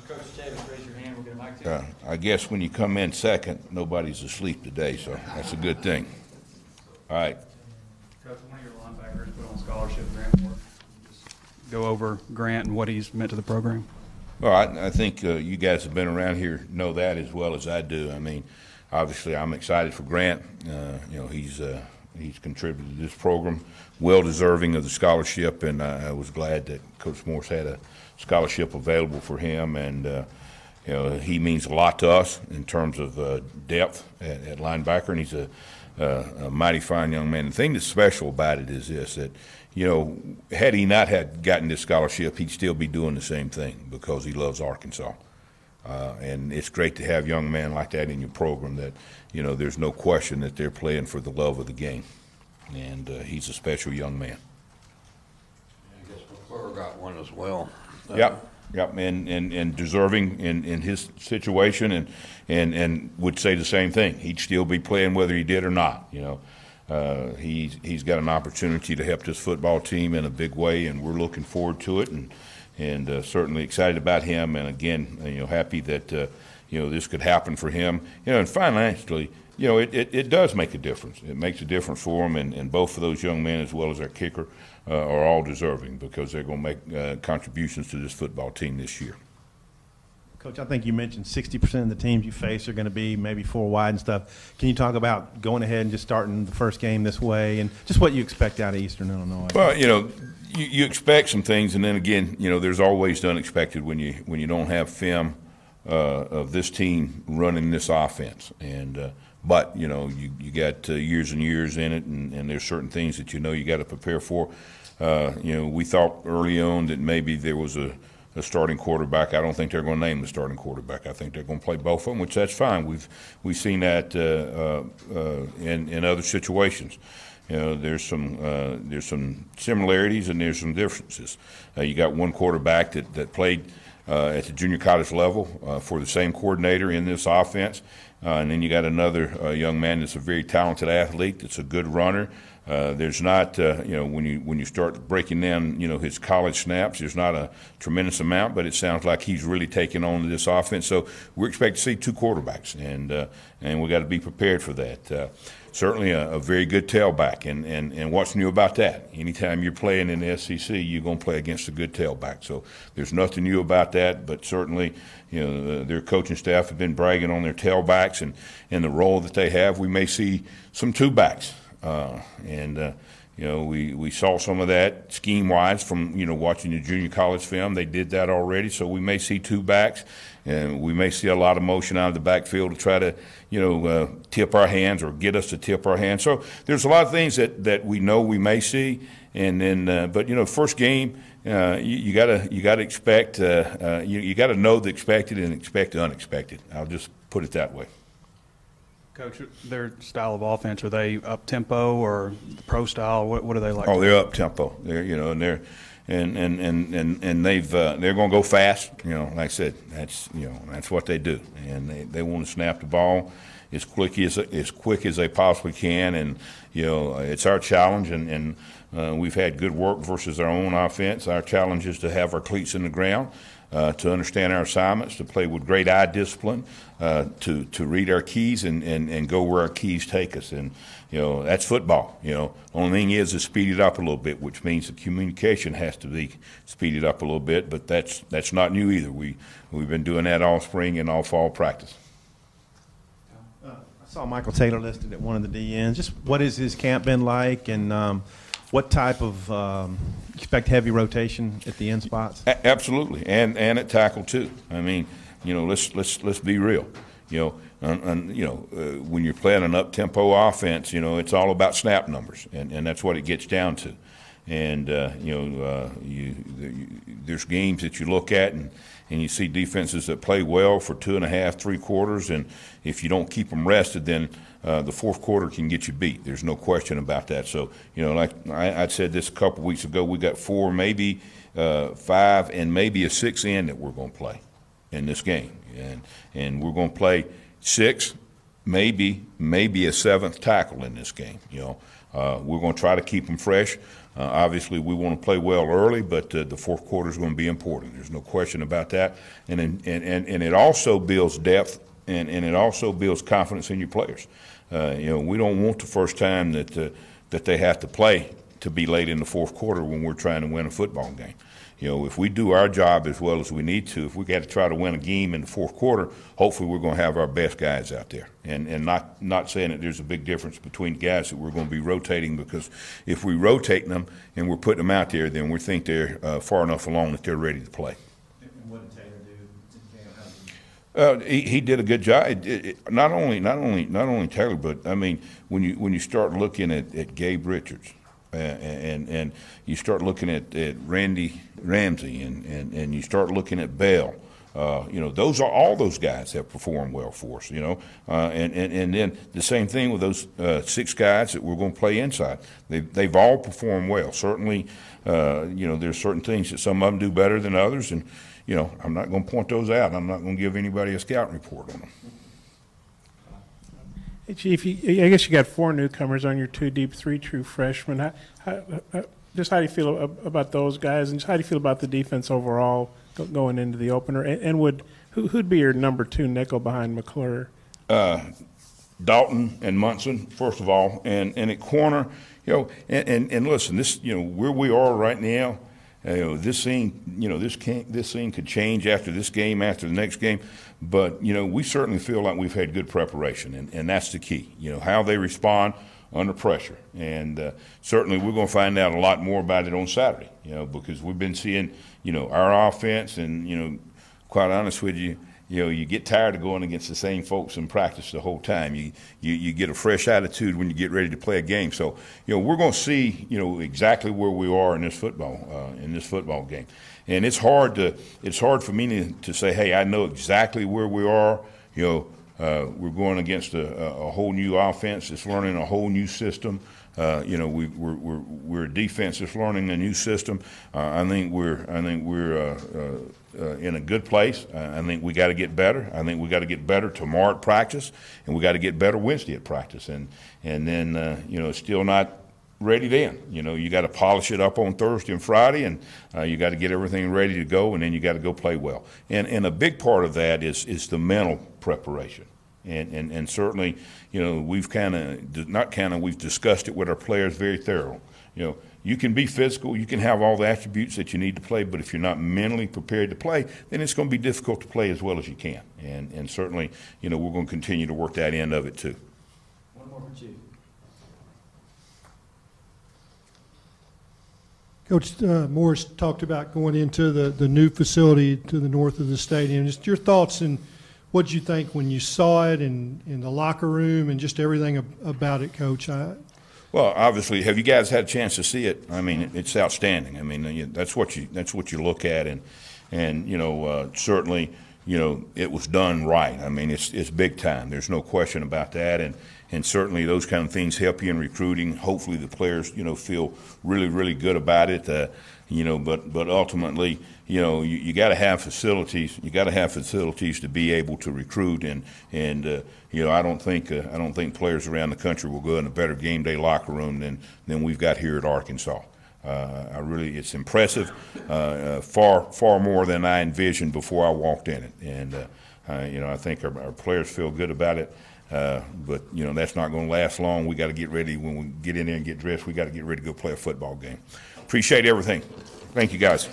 Coach Chavis, raise your hand. We'll get a mic to you. I guess when you come in second, nobody's asleep today, so that's a good thing. All right. Coach, one of your linebackers put on scholarship, Grant Moore. Just go over Grant and what he's meant to the program. Well, I think you guys have been around here know that as well as I do. I mean, obviously, I'm excited for Grant. He's contributed to this program, well deserving of the scholarship, and I was glad that Coach Morse had a scholarship available for him. And he means a lot to us in terms of depth at linebacker, and he's a mighty fine young man. The thing that's special about it is this: that had he not had gotten this scholarship, he'd still be doing the same thing because he loves Arkansas. And it's great to have young men like that in your program that, there's no question that they're playing for the love of the game. And he's a special young man. I guess McClure got one as well. Yep, and deserving in his situation and would say the same thing. He'd still be playing whether he did or not, He's got an opportunity to help this football team in a big way, and we're looking forward to it. And certainly excited about him, and again, happy that this could happen for him. And financially, it does make a difference. It makes a difference for him, and both of those young men, as well as our kicker, are all deserving because they're going to make contributions to this football team this year. Coach, I think you mentioned 60% of the teams you face are going to be maybe four wide and stuff. Can you talk about going ahead and just starting the first game this way, and just what you expect out of Eastern Illinois? Well, you expect some things, and then again, there's always the unexpected when you don't have film of this team running this offense. And but you got years and years in it, and there's certain things that you got to prepare for. We thought early on that maybe there was a starting quarterback. I don't think they're going to name the starting quarterback. I think they're going to play both of them, which that's fine. We've seen that in other situations. There's some similarities and there's some differences. You got one quarterback that played at the junior college level for the same coordinator in this offense, and then you got another young man that's a very talented athlete, that's a good runner. There's not, when you start breaking down, his college snaps, there's not a tremendous amount, but it sounds like he's really taking on this offense. So we're expecting to see two quarterbacks, and we got to be prepared for that. Certainly a very good tailback, and what's new about that? Anytime you're playing in the SEC, you're going to play against a good tailback. So there's nothing new about that, but certainly, their coaching staff have been bragging on their tailbacks and the role that they have. We may see some two backs. We saw some of that scheme-wise from, watching the junior college film. They did that already, so we may see two backs, and we may see a lot of motion out of the backfield to try to, tip our hands or get us to tip our hands. So there's a lot of things that we know we may see, and then, but first game, you gotta expect, you gotta know the expected and expect the unexpected. I'll just put it that way. Coach, their style of offense, are they up tempo or pro style? What are they like? Oh, they're up tempo. They're and they're and they're going to go fast. Like I said, that's what they do, and they want to snap the ball as quick as they possibly can. And it's our challenge, and we've had good work versus our own offense. Our challenge is to have our cleats in the ground. To understand our assignments, to play with great eye discipline, to read our keys and go where our keys take us. And, that's football. Only thing is to speed it up a little bit, which means the communication has to be speeded up a little bit, but that's not new either. We've been doing that all spring and all fall practice. I saw Michael Taylor listed at one of the DNs. Just what has his camp been like, and what type of expect heavy rotation at the end spots? Absolutely, and at tackle too. I mean, let's be real. When you're playing an up-tempo offense, it's all about snap numbers, and that's what it gets down to. And there's games that you look at and you see defenses that play well for 2.5, 3 quarters, and if you don't keep them rested, then the fourth quarter can get you beat. There's no question about that. So, like I said this a couple weeks ago, we got 4, maybe 5, and maybe a 6 end that we're going to play in this game, and we're going to play 6, maybe a 7th tackle in this game. We're going to try to keep them fresh. Obviously, we want to play well early, but the fourth quarter is going to be important. There's no question about that. And it also builds depth, and it also builds confidence in your players. We don't want the first time that they have to play to be late in the fourth quarter when we're trying to win a football game. If we do our job as well as we need to, if we got to try to win a game in the fourth quarter, hopefully we're going to have our best guys out there. And not saying that there's a big difference between guys that we're going to be rotating, because if we rotate them and we're putting them out there, then we think they're far enough along that they're ready to play. And what did Taylor do? He did a good job. Not only Taylor, but I mean, when you start looking at Gabe Richards, and you start looking at Randy Ramsey, and you start looking at Bell. Those are all those guys have performed well for us. And then the same thing with those 6 guys that we're going to play inside. They've all performed well. Certainly, there's certain things that some of them do better than others, and I'm not going to point those out. I'm not going to give anybody a scouting report on them. Hey, Chief, I guess you got 4 newcomers on your 2 deep, 3 true freshmen. How do you feel about those guys, and just how do you feel about the defense overall going into the opener? And who'd be your number 2 nickel behind McClure? Dalton and Munson, first of all, and at corner, and listen, this, where we are right now. This scene could change after this game, after the next game, but we certainly feel like we've had good preparation, and that's the key. How they respond under pressure, and certainly we're going to find out a lot more about it on Saturday. Because we've been seeing our offense, and quite honest with you. You get tired of going against the same folks in practice the whole time. You get a fresh attitude when you get ready to play a game. So, we're going to see, exactly where we are in this football game. And it's hard for me to say, hey, I know exactly where we are. We're going against a whole new offense that's learning a whole new system. We're a defense that's learning a new system. I think we're in a good place. I think we got to get better. I think we got to get better tomorrow at practice, and we got to get better Wednesday at practice. And then it's still not ready then. You got to polish it up on Thursday and Friday, and you got to get everything ready to go, and then you got to go play well. And a big part of that is the mental preparation. And certainly, we've we've discussed it with our players very thorough. You can be physical, you can have all the attributes that you need to play, but if you're not mentally prepared to play, then it's going to be difficult to play as well as you can. And certainly, we're going to continue to work that end of it too. One more for Chief. Coach Morris talked about going into the new facility to the north of the stadium. Just your thoughts and what did you think when you saw it in the locker room and just everything about it, Coach? Well, obviously, have you guys had a chance to see it? I mean, it's outstanding. I mean, that's what you look at, and certainly, it was done right. I mean, it's big time. There's no question about that, and certainly those kind of things help you in recruiting. Hopefully, the players, feel really, really good about it. But ultimately, you got to have facilities. You got to have facilities to be able to recruit, and I don't think players around the country will go in a better game day locker room than we've got here at Arkansas. It's impressive, far more than I envisioned before I walked in it, and I think our players feel good about it. But that's not going to last long. We got to get ready when we get in there and get dressed. We got to get ready to go play a football game. Appreciate everything. Thank you, guys.